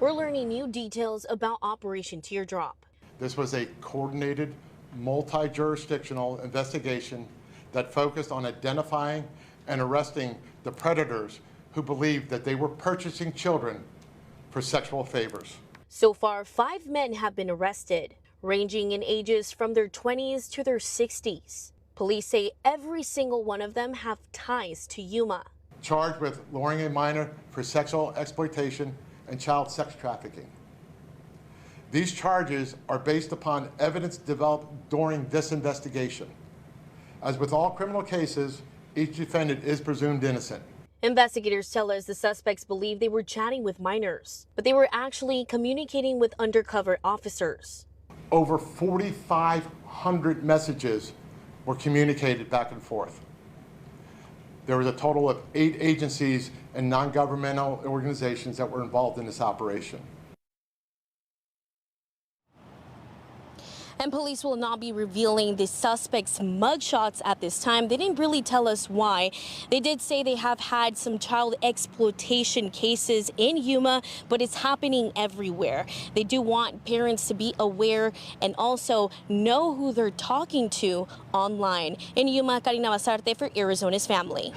We're learning new details about Operation Teardrop. This was a coordinated, multi-jurisdictional investigation that focused on identifying and arresting the predators who believed that they were purchasing children for sexual favors. So far, 5 men have been arrested, ranging in ages from their 20s to their 60s. Police say every single one of them have ties to Yuma. Charged with luring a minor for sexual exploitation and child sex trafficking. These charges are based upon evidence developed during this investigation. As with all criminal cases, each defendant is presumed innocent. Investigators tell us the suspects believe they were chatting with minors, but they were actually communicating with undercover officers. Over 4,500 messages were communicated back and forth. There was a total of 8 agencies and non-governmental organizations that were involved in this operation. And police will not be revealing the suspects' mugshots at this time. They didn't really tell us why. They did say they have had some child exploitation cases in Yuma, but it's happening everywhere. They do want parents to be aware and also know who they're talking to online. In Yuma, Karina Basarte for Arizona's Family.